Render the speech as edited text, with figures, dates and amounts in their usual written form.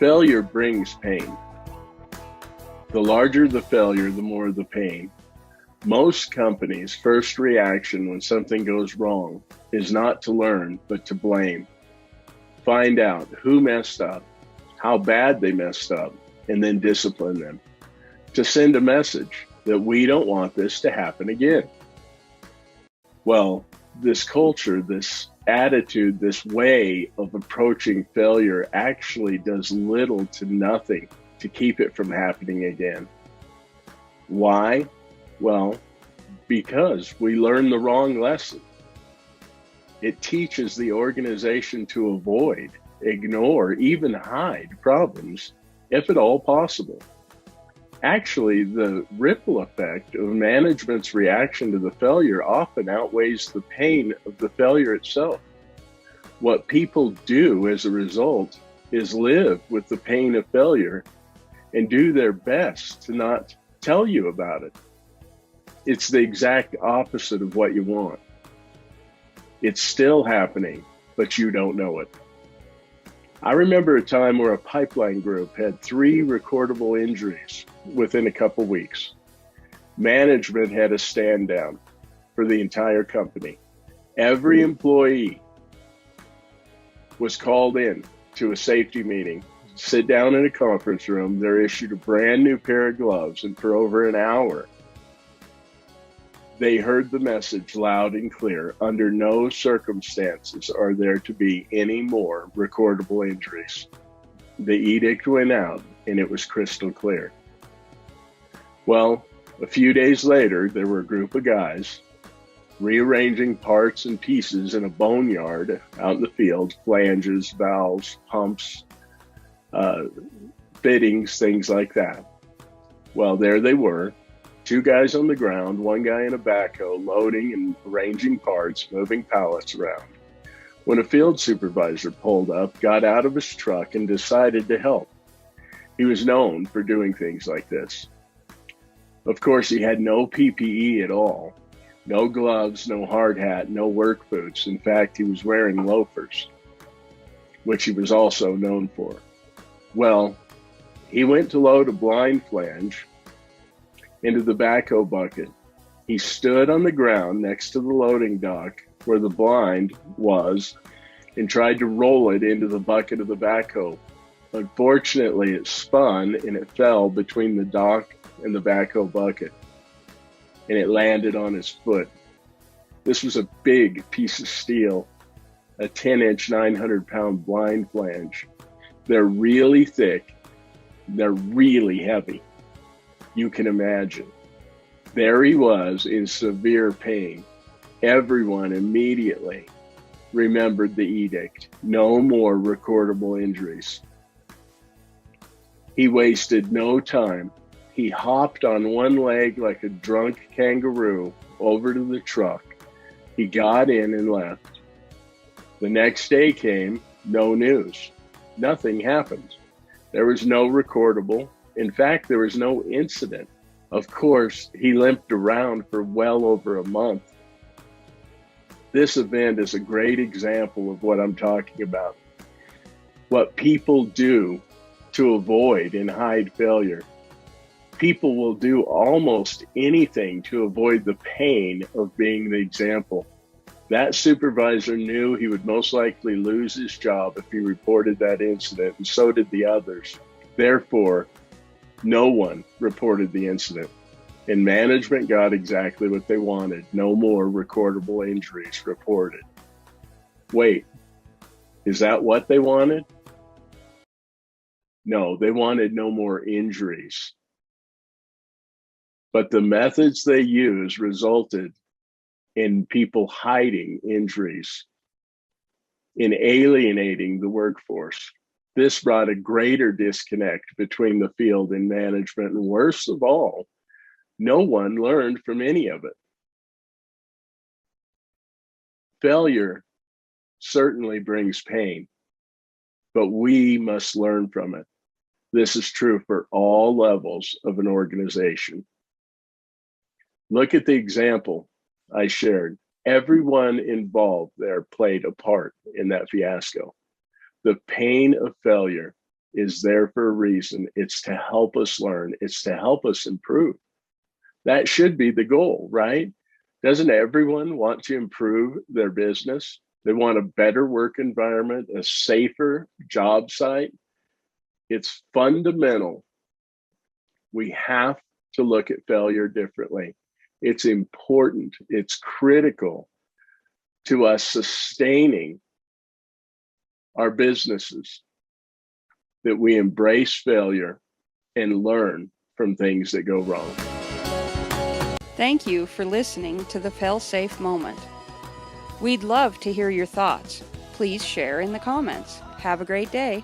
Failure brings pain. The larger the failure, the more the pain. Most companies' first reaction when something goes wrong is not to learn, but to blame. Find out who messed up, how bad they messed up, and then discipline them. To send a message that we don't want this to happen again. Well, this culture, this attitude, this way of approaching failure actually does little to nothing to keep it from happening again. Why? Well, because we learn the wrong lesson. It teaches the organization to avoid, ignore, even hide problems, if at all possible. Actually, the ripple effect of management's reaction to the failure often outweighs the pain of the failure itself. What people do as a result is live with the pain of failure and do their best to not tell you about it. It's the exact opposite of what you want. It's still happening, but you don't know it. I remember a time where a pipeline group had 3 recordable injuries within a couple weeks. Management had a stand down for the entire company. Every employee was called in to a safety meeting, sit down in a conference room. They're issued a brand new pair of gloves, and for over an hour, they heard the message loud and clear. Under no circumstances are there to be any more recordable injuries. The edict went out and it was crystal clear. Well, a few days later, there were a group of guys rearranging parts and pieces in a boneyard out in the field, flanges, valves, pumps, fittings, things like that. Well, there they were. 2 guys on the ground, 1 guy in a backhoe, loading and arranging parts, moving pallets around. When a field supervisor pulled up, got out of his truck, and decided to help. He was known for doing things like this. Of course, he had no PPE at all. No gloves, no hard hat, no work boots. In fact, he was wearing loafers, which he was also known for. Well, he went to load a blind flange into the backhoe bucket. He stood on the ground next to the loading dock where the blind was and tried to roll it into the bucket of the backhoe. Unfortunately, it spun and it fell between the dock and the backhoe bucket, and it landed on his foot. This was a big piece of steel, a 10-inch, 900-pound blind flange. They're really thick. They're really heavy. You can imagine. There he was in severe pain. Everyone immediately remembered the edict. No more recordable injuries. He wasted no time. He hopped on 1 leg like a drunk kangaroo over to the truck. He got in and left. The next day came, no news. Nothing happened. There was no recordable. In fact, there was no incident. Of course, he limped around for well over a month. This event is a great example of what I'm talking about. What people do to avoid and hide failure. People will do almost anything to avoid the pain of being the example. That supervisor knew he would most likely lose his job if he reported that incident, and so did the others. Therefore, no one reported the incident, and management got exactly what they wanted. No more recordable injuries reported. Wait, is that what they wanted? No, they wanted no more injuries. But the methods they used resulted in people hiding injuries, in alienating the workforce. This brought a greater disconnect between the field and management, and worst of all, no one learned from any of it. Failure certainly brings pain, but we must learn from it. This is true for all levels of an organization. Look at the example I shared. Everyone involved there played a part in that fiasco. The pain of failure is there for a reason. It's to help us learn. It's to help us improve. That should be the goal, right? Doesn't everyone want to improve their business? They want a better work environment, a safer job site. It's fundamental. We have to look at failure differently. It's important. It's critical to us sustaining our businesses that we embrace failure and learn from things that go wrong. Thank you for listening to the Failsafe Moment. We'd love to hear your thoughts. Please share in the comments. Have a great day.